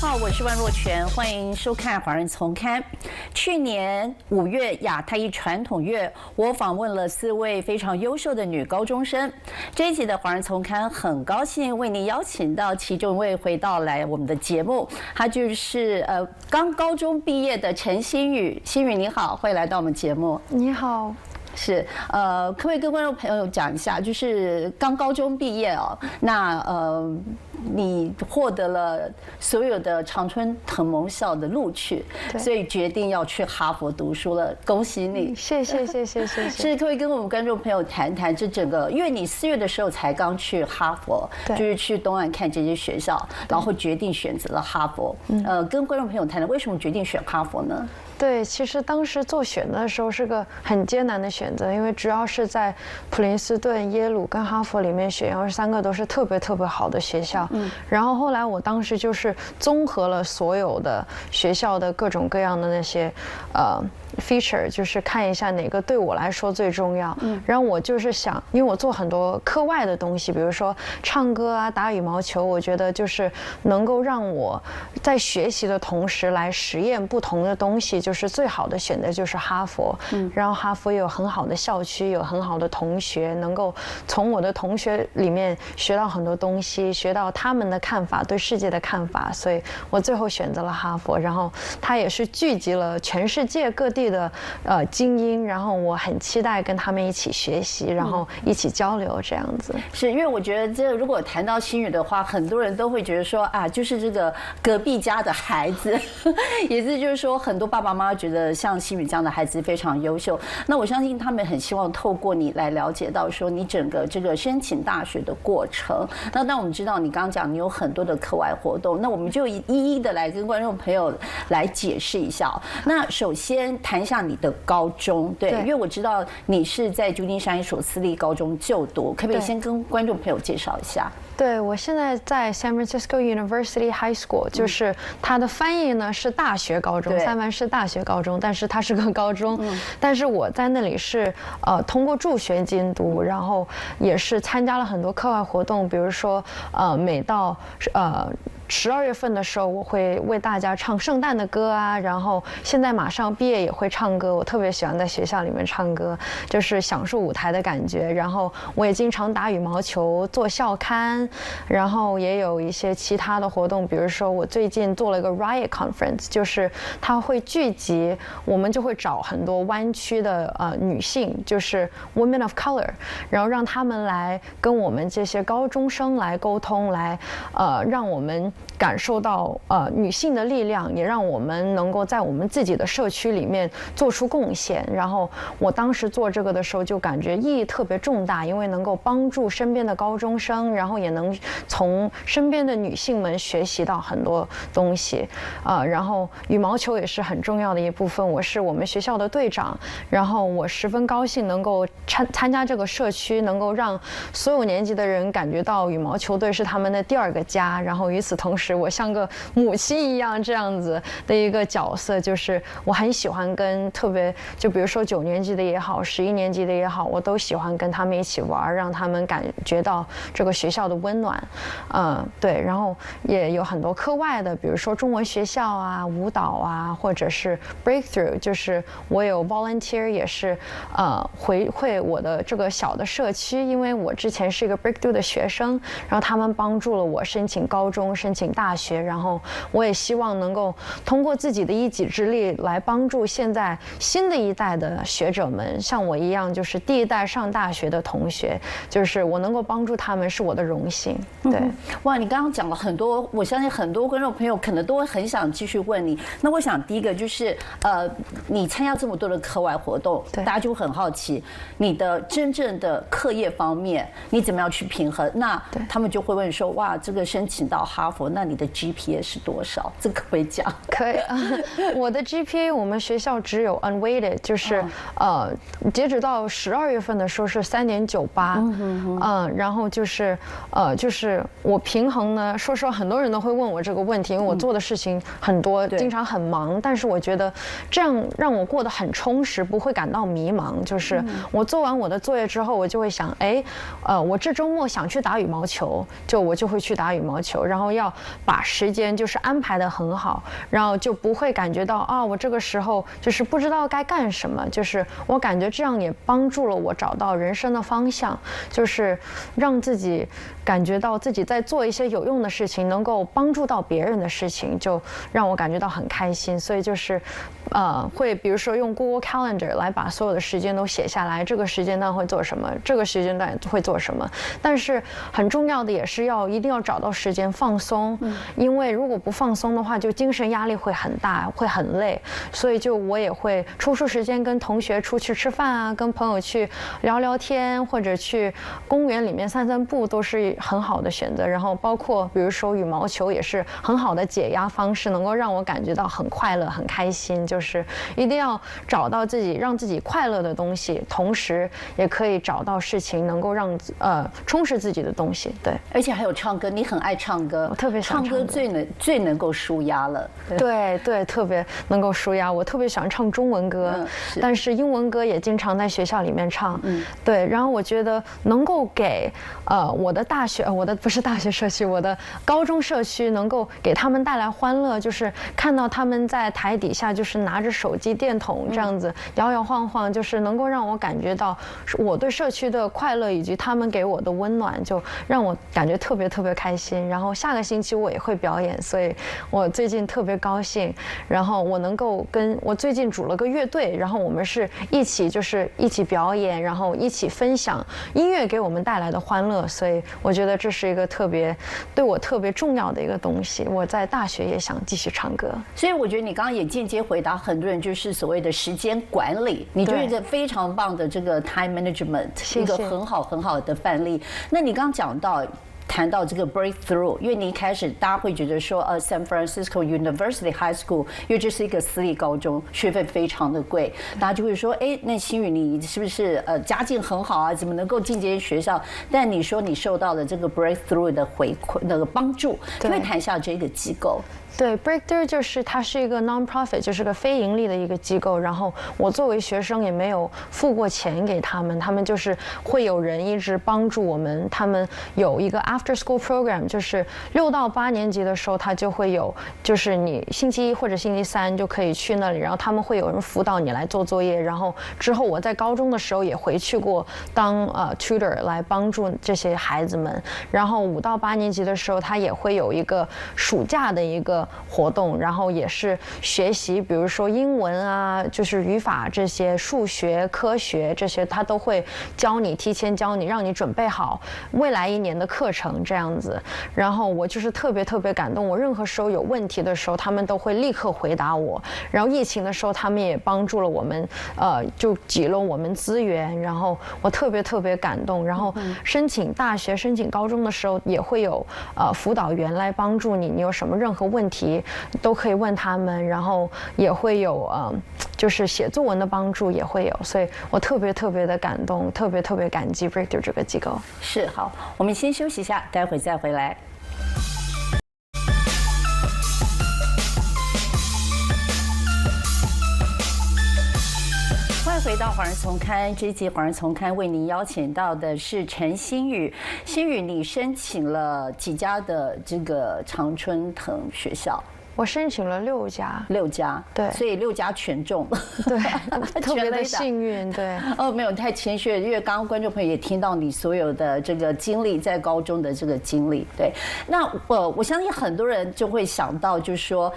好，我是万若泉，欢迎收看《华人丛刊》。去年5月亚太一传统月，我访问了4位非常优秀的女高中生。这一集的《华人丛刊》很高兴为您邀请到其中一位回到来我们的节目，她就是刚高中毕业的陈欣宇。欣宇你好，欢迎来到我们节目。你好。是，可不可以跟观众朋友讲一下，就是刚高中毕业哦，那你获得了所有的常春藤盟校的录取，所以决定要去哈佛读书了，恭喜你！谢谢。是，可不可以跟我们观众朋友谈谈这整个，因为你4月的时候才刚去哈佛，就是去东岸看这些学校，然后决定选择了哈佛。跟观众朋友谈谈为什么决定选哈佛呢？对，其实当时做选择的时候是个很艰难的选择，因为主要是在普林斯顿、耶鲁跟哈佛里面选，然后3个都是特别好的学校。然后后来我当时就是综合了所有的学校的各种各样的那些feature， 就是看一下哪个对我来说最重要。然后我就是想，因为我做很多课外的东西，比如说唱歌啊、打羽毛球，我觉得就是能够让我在学习的同时来实验不同的东西，就是最好的选择就是哈佛。然后哈佛有很好的校区，有很好的同学，能够从我的同学里面学到很多东西，学到他们的看法，对世界的看法，所以我最后选择了哈佛。然后它也是聚集了全世界各地的精英，然后我很期待跟他们一起学习，然后一起交流这样子。是因为我觉得这如果谈到欣宇的话，很多人都会觉得说啊，就是这个隔壁家的孩子，也是就是说很多爸爸妈妈觉得像欣宇这样的孩子非常优秀。那我相信他们很希望透过你来了解到说你整个这个申请大学的过程。那我们知道你刚刚讲你有很多的课外活动，那我们就一一的来跟观众朋友来解释一下。那首先谈一下你的高中，对，因为我知道你是在旧金山一所私立高中就读，可不可以先跟观众朋友介绍一下？对，我现在在 San Francisco University High School， 就是它的翻译呢是大学高中，三藩市大学高中，但是它是个高中。但是我在那里是通过助学金读，然后也是参加了很多课外活动，比如说每到12月份的时候，我会为大家唱圣诞的歌啊，然后现在马上毕业也会唱歌，我特别喜欢在学校里面唱歌，就是享受舞台的感觉。然后我也经常打羽毛球、做校刊，然后也有一些其他的活动，比如说我最近做了一个 Riot Conference， 就是它会聚集，我们就会找很多湾区的女性，就是 Women of Color， 然后让他们来跟我们这些高中生来沟通，来让我们感受到女性的力量，也让我们能够在我们自己的社区里面做出贡献。然后我当时做这个的时候就感觉意义特别重大，因为能够帮助身边的高中生，然后也能从身边的女性们学习到很多东西。然后羽毛球也是很重要的一部分，我是我们学校的队长，然后我十分高兴能够参加这个社区，能够让所有年级的人感觉到羽毛球队是他们的第2个家。然后与此同时，我像个母亲一样这样子的一个角色，就是我很喜欢跟特别就比如说9年级的也好，11年级的也好，我都喜欢跟他们一起玩，让他们感觉到这个学校的温暖。对，然后也有很多课外的，比如说中文学校啊、舞蹈啊，或者是 Breakthrough， 就是我有 volunteer 也是回馈我的这个小的社区，因为我之前是一个 Breakthrough 的学生，然后他们帮助了我申请高中、申请大学，然后我也希望能够通过自己的一己之力来帮助现在新的一代的学者们，像我一样就是第1代上大学的同学，就是我能够帮助他们是我的荣幸。对，哇，你刚刚讲了很多，我相信很多观众朋友可能都会很想继续问你。那我想第一个就是你参加这么多的课外活动，大家就很好奇你的真正的课业方面你怎么样去平衡。那他们就会问说，哇，这个申请到哈佛，那你的 GPA 是多少？这个可不可以讲？可以我的 GPA 我们学校只有 unweighted， 就是截止到12月份的时候是3.98，然后就是我平衡呢，说实话很多人都会问我这个问题，因为我做的事情很多，经常很忙，但是我觉得这样让我过得很充实，不会感到迷茫。就是我做完我的作业之后，我就会想，我这周末想去打羽毛球，我就会去打羽毛球，然后要把时间就是安排得很好，然后就不会感觉到啊，我这个时候就是不知道该干什么。就是我感觉这样也帮助了我找到人生的方向，就是让自己感觉到自己在做一些有用的事情，能够帮助到别人的事情，就让我感觉到很开心。所以就是会比如说用 Google Calendar 来把所有的时间都写下来，这个时间段会做什么，这个时间段会做什么。但是很重要的也是一定要找到时间放松，因为如果不放松的话，就精神压力会很大，会很累。所以就我也会抽出时间跟同学出去吃饭啊，跟朋友去聊聊天，或者去公园里面散散步，都是很好的选择。然后包括比如说羽毛球也是很好的解压方式，能够让我感觉到很快乐、很开心。就是一定要找到自己让自己快乐的东西，同时也可以找到事情能够让充实自己的东西。对，而且还有唱歌，你很爱唱歌，我特别喜欢唱歌，最能够抒压了。对，特别能够抒压。我特别喜欢唱中文歌，但是英文歌也经常在学校里面唱。对，然后我觉得能够给我的大学，我的不是大学社区，我的高中社区能够给他们带来欢乐，就是看到他们在台底下就是拿着手机电筒这样子摇摇晃晃，就是能够让我感觉到我对社区的快乐以及他们给我的温暖，就让我感觉特别特别开心。然后下个星期我也会表演，所以我最近特别高兴。然后我能够跟我最近组了个乐队，然后我们是一起表演，然后一起分享音乐给我们带来的欢乐。所以我觉得这是一个对我特别重要的一个东西。我在大学也想继续唱歌，所以我觉得你刚刚也间接回答很多人就是所谓的时间管理，你就是一个非常棒的这个 time management， 一个很好的范例。那你刚刚谈到这个 breakthrough， 因为你一开始大家会觉得说San Francisco University High School， 因为这是一个私立高中，学费非常的贵，大家就会说，那欣宇你是不是家境很好啊？怎么能够进这些学校？但你说你受到了这个 breakthrough 的回馈那个帮助，可不可以谈一下这个机构？对 ，Breakthrough 就是它是一个 non-profit， 就是个非盈利的一个机构。然后我作为学生也没有付过钱给他们，他们就是会有人一直帮助我们。他们有一个 after school program， 就是6到8年级的时候，他就会有，就是你星期1或者星期3就可以去那里，然后他们会有人辅导你来做作业。然后之后我在高中的时候也回去过当tutor 来帮助这些孩子们。然后5到8年级的时候，他也会有一个暑假的一个活动，然后也是学习，比如说英文啊，就是语法这些，数学、科学这些，他都会提前教你，让你准备好未来1年的课程这样子。然后我就是特别特别感动，我任何时候有问题的时候，他们都会立刻回答我。然后疫情的时候，他们也帮助了我们，就给了我们资源。然后我特别特别感动。然后申请大学、申请高中的时候，也会有辅导员来帮助你，你有什么任何问题都可以问他们。然后也会有就是写作文的帮助也会有。所以我特别特别的感动，特别特别感激 Breakthrough 这个机构。是，好，我们先休息一下，待会再回来。回到华人丛刊，这一集华人丛刊为您邀请到的是陈欣宇。欣宇，你申请了几家的这个常春藤学校？我申请了6家，6家，对，所以6家全中，对，特别的幸运，对。没有太谦虚了，因为刚刚观众朋友也听到你所有的这个经历，在高中的这个经历，对。那我相信很多人就会想到，就是说，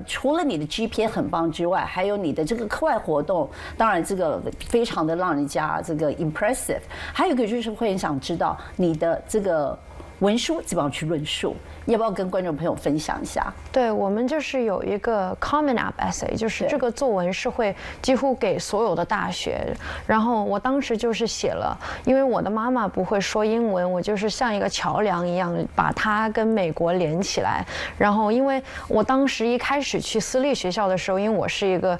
除了你的 GPA 很棒之外，还有你的这个课外活动，当然这个非常的让人家这个 impressive。还有一个就是会很想知道你的这个文书怎么样去论述。要不要跟观众朋友分享一下？对，我们就是有一个 Common App Essay， 就是这个作文是会几乎给所有的大学。然后我当时就是写了，因为我的妈妈不会说英文，我就是像一个桥梁一样，把它跟美国连起来。然后因为我当时一开始去私立学校的时候，因为我是一个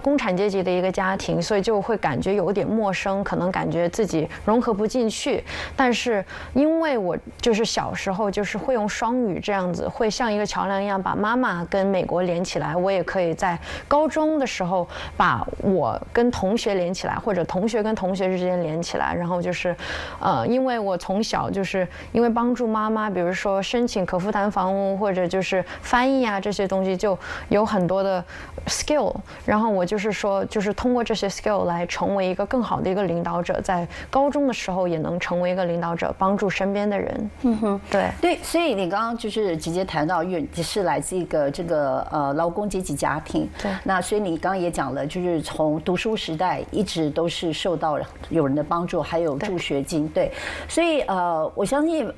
中产阶级的一个家庭，所以就会感觉有点陌生，可能感觉自己融合不进去。但是因为我就是小时候就是会用双语这样子，会像一个桥梁一样把妈妈跟美国连起来。我也可以在高中的时候把我跟同学连起来，或者同学跟同学之间连起来。然后就是，因为我从小就是因为帮助妈妈，比如说申请可负担房屋或者就是翻译啊这些东西，就有很多的 skill。然后我就是说，就是通过这些 skill 来成为一个更好的一个领导者，在高中的时候也能成为一个领导者，帮助身边的人。对，所以你刚刚就是直接谈到，因为你是来自一个这个劳工阶级家庭，对，那所以你刚刚也讲了，就是从读书时代一直都是受到有人的帮助，还有助学金，对，所以我相信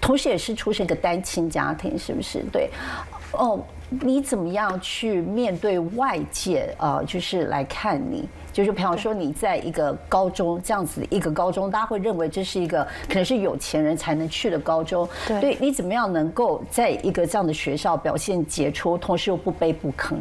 同时也是出生一个单亲家庭，是不是？对，你怎么样去面对外界就是来看你？就是比方说你在一个高中这样子一个高中，大家会认为这是一个可能是有钱人才能去的高中，对，你怎么样能够在一个这样的学校表现杰出，同时又不卑不吭？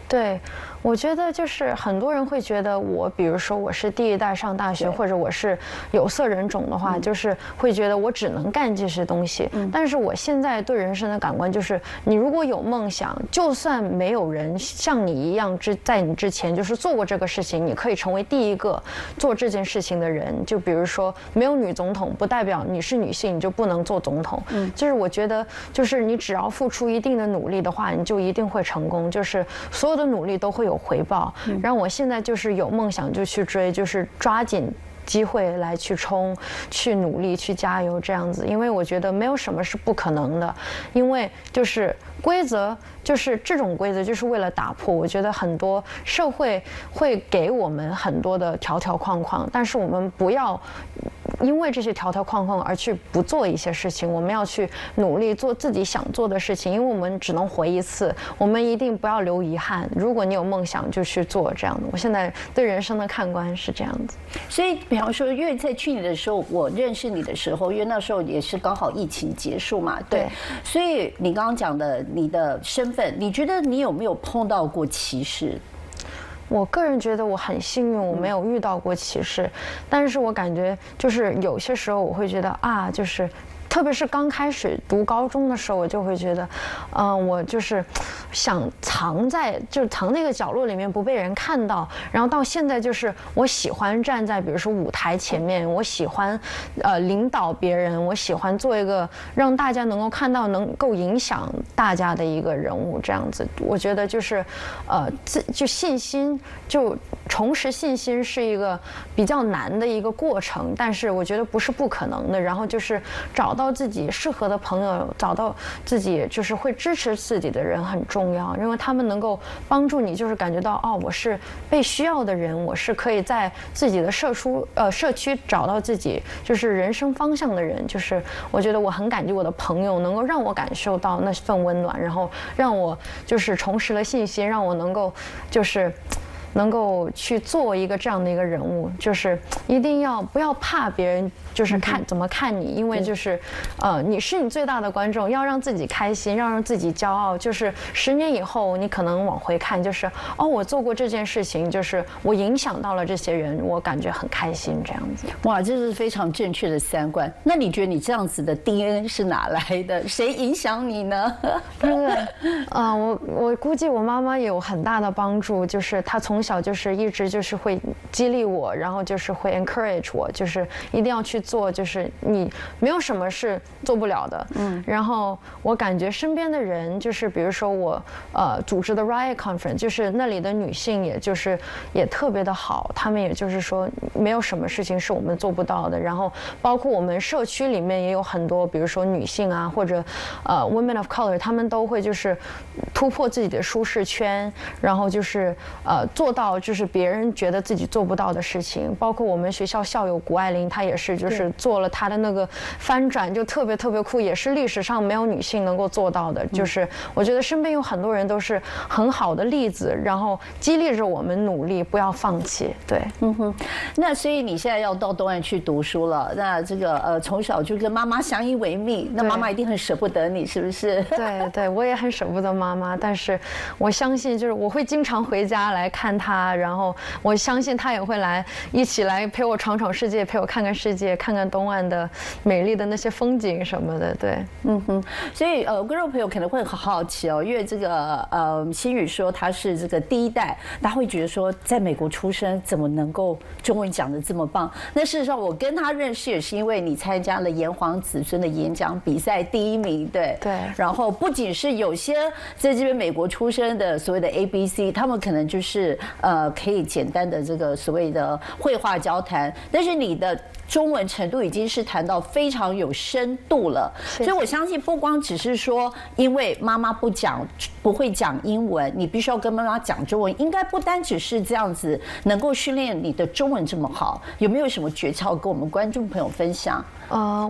对，我觉得就是很多人会觉得我，比如说我是第一代上大学，或者我是有色人种的话，就是会觉得我只能干这些东西。但是我现在对人生的感官就是，你如果有梦想，就算没有人像你一样在你之前就是做过这个事情，你可以成为第一个做这件事情的人。就比如说，没有女总统，不代表你是女性你就不能做总统。就是我觉得，就是你只要付出一定的努力的话，你就一定会成功。就是所有的努力都会有回报。然后我现在就是有梦想就去追，就是抓紧机会来去冲，去努力，去加油这样子。因为我觉得没有什么是不可能的，因为就是规则，就是这种规则就是为了打破。我觉得很多社会会给我们很多的条条框框，但是我们不要因为这些条条框框而去不做一些事情。我们要去努力做自己想做的事情，因为我们只能活一次，我们一定不要留遗憾。如果你有梦想就去做这样的。我现在对人生的看官是这样子。所以比方说，因为在去年的时候我认识你的时候，因为那时候也是刚好疫情结束嘛，对，所以你刚刚讲的你的身份，你觉得你有没有碰到过歧视？我个人觉得我很幸运，我没有遇到过歧视，但是我感觉就是有些时候我会觉得就是特别是刚开始读高中的时候，我就会觉得，我就是想藏在一个角落里面不被人看到。然后到现在就是我喜欢站在比如说舞台前面，我喜欢领导别人，我喜欢做一个让大家能够看到、能够影响大家的一个人物这样子。我觉得就是就信心，就重拾信心是一个比较难的一个过程，但是我觉得不是不可能的。然后就是找到自己适合的朋友，找到自己就是会支持自己的人很重要，因为他们能够帮助你，就是感觉到我是被需要的人，我是可以在自己的社区找到自己就是人生方向的人。就是我觉得我很感激我的朋友，能够让我感受到那份温暖，然后让我就是重拾了信心，让我能够去做一个这样的一个人物。就是一定不要怕别人就是怎么看你，因为就是你是你最大的观众，要让自己开心，要让自己骄傲。就是10年以后你可能往回看，就是我做过这件事情，就是我影响到了这些人，我感觉很开心这样子。哇，这是非常正确的三观。那你觉得你这样子的 DNA 是哪来的？谁影响你呢？我估计我妈妈有很大的帮助，就是她从小就是一直就是会激励我，然后就是会 encourage 我，就是一定要去做，就是你没有什么是做不了的。然后我感觉身边的人，就是比如说我组织的 Riot Conference， 就是那里的女性，也特别的好，她们也就是说没有什么事情是我们做不到的。然后包括我们社区里面也有很多，比如说女性啊，或者women of color， 她们都会就是突破自己的舒适圈，然后就是做到就是别人觉得自己做不到的事情。包括我们学校校友谷爱凌，她也是就是做了她的那个翻转，就特别特别酷，也是历史上没有女性能够做到的。就是我觉得身边有很多人都是很好的例子，然后激励着我们努力，不要放弃。对，那所以你现在要到东岸去读书了，那这个从小就跟妈妈相依为命，那妈妈一定很舍不得你，是不是？对，我也很舍不得妈妈，但是我相信就是我会经常回家来看他，然后我相信他也会来一起来陪我闯闯世界，陪我看看世界，看看东岸的美丽的那些风景什么的。对，所以观众朋友可能会很好奇哦，因为这个新宇说他是这个第一代，他会觉得说在美国出生怎么能够中文讲得这么棒？那事实上我跟他认识也是因为你参加了炎黄子孙的演讲比赛第1名，对。然后不仅是有些在这边美国出生的所谓的 ABC， 他们可能就是可以简单的这个所谓的绘画交谈，但是你的中文程度已经是谈到非常有深度了，所以我相信不光只是说因为妈妈不会讲英文，你必须要跟妈妈讲中文，应该不单只是这样子能够训练你的中文这么好，有没有什么诀窍跟我们观众朋友分享？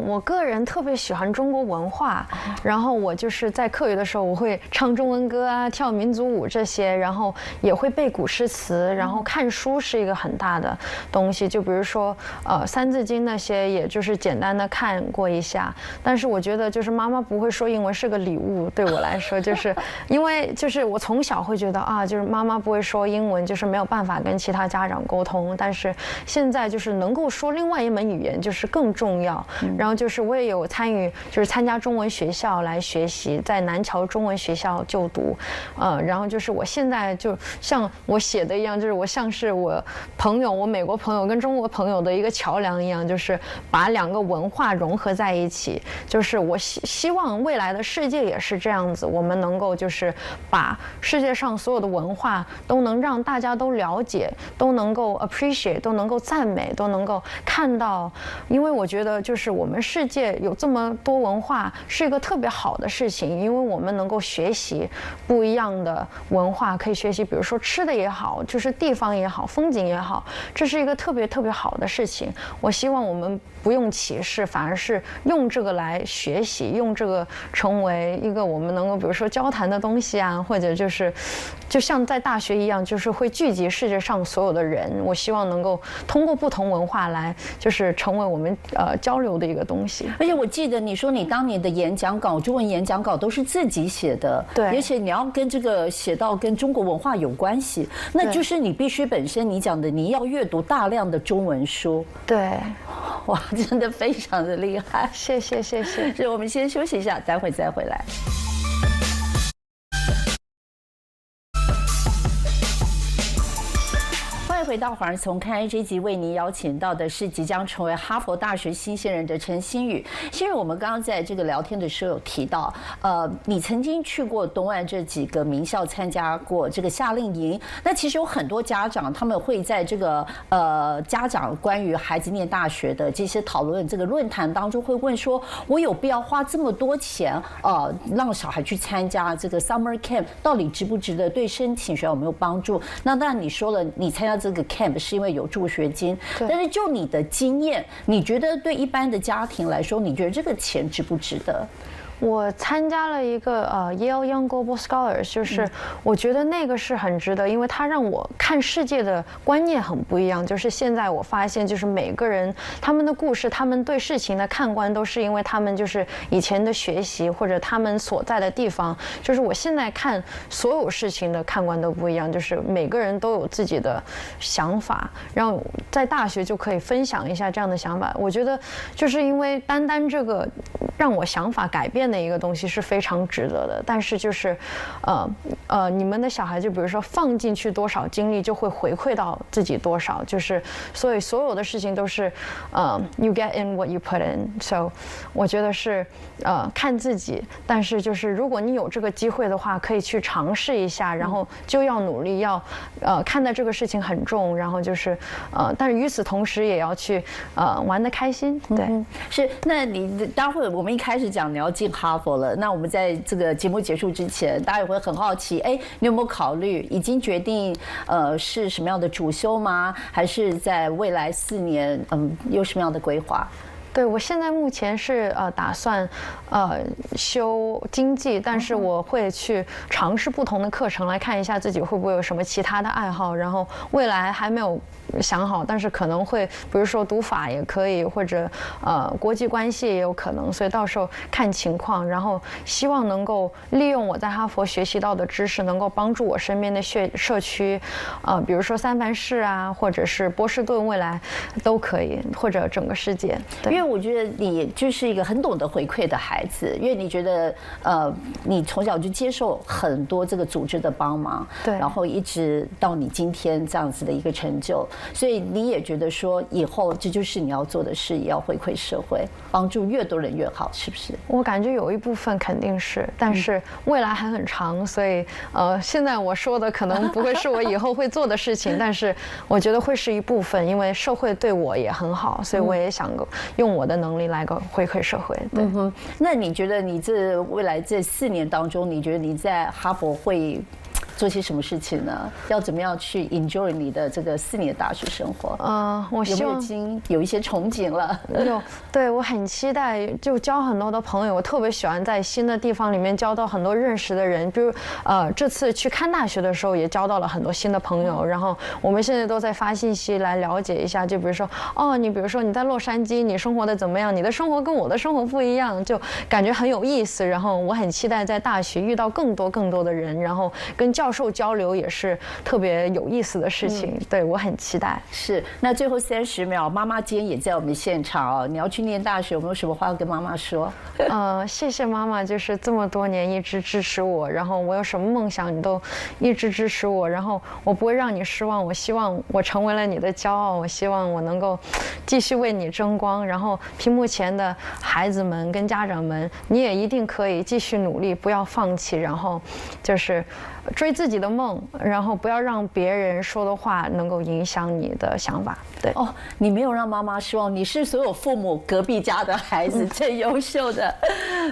我个人特别喜欢中国文化，然后我就是在课余的时候，我会唱中文歌啊，跳民族舞这些，然后也会背古诗词，然后看书是一个很大的东西，就比如说三字经那些，也就是简单的看过一下。但是我觉得就是妈妈不会说英文是个礼物，对我来说，就是因为就是我从小会觉得啊，就是妈妈不会说英文，就是没有办法跟其他家长沟通，但是现在就是能够说另外一门语言就是更重要。然后就是我也有参加中文学校来学习，在南侨中文学校就读，然后就是我现在就像我写的一样，就是我像是我美国朋友跟中国朋友的一个桥梁一样，就是把2个文化融合在一起。就是我希望未来的世界也是这样子，我们能够就是把世界上所有的文化都能让大家都了解，都能够 appreciate， 都能够赞美，都能够看到。因为我觉得就是我们世界有这么多文化是一个特别好的事情，因为我们能够学习不一样的文化，可以学习比如说吃的也好，就是地方也好，风景也好，这是一个特别特别好的事情。我希望我们不用歧视，反而是用这个来学习，用这个成为一个我们能够比如说交谈的东西啊，或者就是就像在大学一样，就是会聚集世界上所有的人。我希望能够通过不同文化来就是成为我们交流的一个东西。而且我记得你说你当年的演讲稿，中文演讲稿都是自己写的，对，而且你要跟这个写到跟中国文化有关系，那就是你必须本身你讲的你要阅读大量的中文书。对，哇，真的非常的厉害，谢谢。所以我们先休息一下，待会再回来。欢迎回到《华人从看》这一集，为您邀请到的是即将成为哈佛大学新鲜人的陈新宇。新宇，我们刚刚在这个聊天的时候有提到，你曾经去过东岸这几个名校参加过这个夏令营。那其实有很多家长他们会在这个家长关于孩子念大学的这些讨论这个论坛当中会问说，我有必要花这么多钱让小孩去参加这个 summer camp， 到底值不值得？对申请学校有没有帮助？那当然你说了，你参加这个 camp 是因为有助学金，但是就你的经验，你觉得对一般的家庭来说，你觉得这个钱值不值得？我参加了一个Yale Young Global Scholars， 就是我觉得那个是很值得，因为它让我看世界的观念很不一样。就是现在我发现，就是每个人他们的故事，他们对事情的看官都是因为他们就是以前的学习或者他们所在的地方。就是我现在看所有事情的看官都不一样，就是每个人都有自己的想法，让在大学就可以分享一下这样的想法。我觉得就是因为单单这个让我想法改变的一个东西是非常值得的。但是就是你们的小孩就比如说放进去多少精力就会回馈到自己多少，就是所以所有的事情都是you get in what you put in。 so 我觉得是看自己，但是就是如果你有这个机会的话，可以去尝试一下，然后就要努力，要看待这个事情很重，然后就是但是与此同时也要去玩得开心。对，是。那你待会我们一开始讲你要进哈佛了，那我们在这个节目结束之前，大家也会很好奇，你有没有考虑已经决定是什么样的主修吗？还是在未来4年有什么样的规划？对，我现在目前是打算修经济，但是我会去尝试不同的课程，来看一下自己会不会有什么其他的爱好。然后未来还没有想好，但是可能会比如说读法也可以，或者国际关系也有可能，所以到时候看情况，然后希望能够利用我在哈佛学习到的知识，能够帮助我身边的社区，比如说三藩市啊，或者是波士顿，未来都可以，或者整个世界。因为我觉得你就是一个很懂得回馈的孩子，因为你觉得你从小就接受很多这个组织的帮忙，对，然后一直到你今天这样子的一个成就，所以你也觉得说以后这就是你要做的事，也要回馈社会，帮助越多人越好，是不是？我感觉有一部分肯定是，但是未来还很长，所以现在我说的可能不会是我以后会做的事情，但是我觉得会是一部分，因为社会对我也很好，所以我也想用我的能力来回馈社会。对，那你觉得你这未来这4年当中，你觉得你在哈佛会做些什么事情呢？要怎么样去 enjoy 你的这个4年大学生活？我希望有没有已经有一些憧憬了？对，我很期待，就交很多的朋友。我特别喜欢在新的地方里面交到很多认识的人，比如这次去看大学的时候也交到了很多新的朋友。然后我们现在都在发信息来了解一下，就比如说你比如说你在洛杉矶，你生活的怎么样？你的生活跟我的生活不一样，就感觉很有意思。然后我很期待在大学遇到更多的人，然后跟教授交流也是特别有意思的事情。对，我很期待。是，那最后30秒，妈妈今天也在我们现场哦。你要去念大学，有没有什么话要跟妈妈说？谢谢妈妈，就是这么多年一直支持我，然后我有什么梦想你都一直支持我，然后我不会让你失望。我希望我成为了你的骄傲，我希望我能够继续为你争光。然后屏幕前的孩子们跟家长们，你也一定可以继续努力，不要放弃，然后就是追自己的梦，然后不要让别人说的话能够影响你的想法。对，你没有让妈妈失望，你是所有父母隔壁家的孩子最优秀的。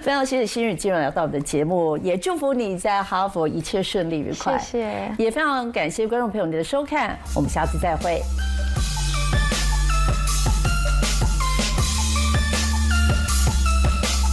非常谢谢新宇今晚来到我们的节目，也祝福你在哈佛一切顺利愉快。谢谢，也非常感谢观众朋友你的收看，我们下次再会。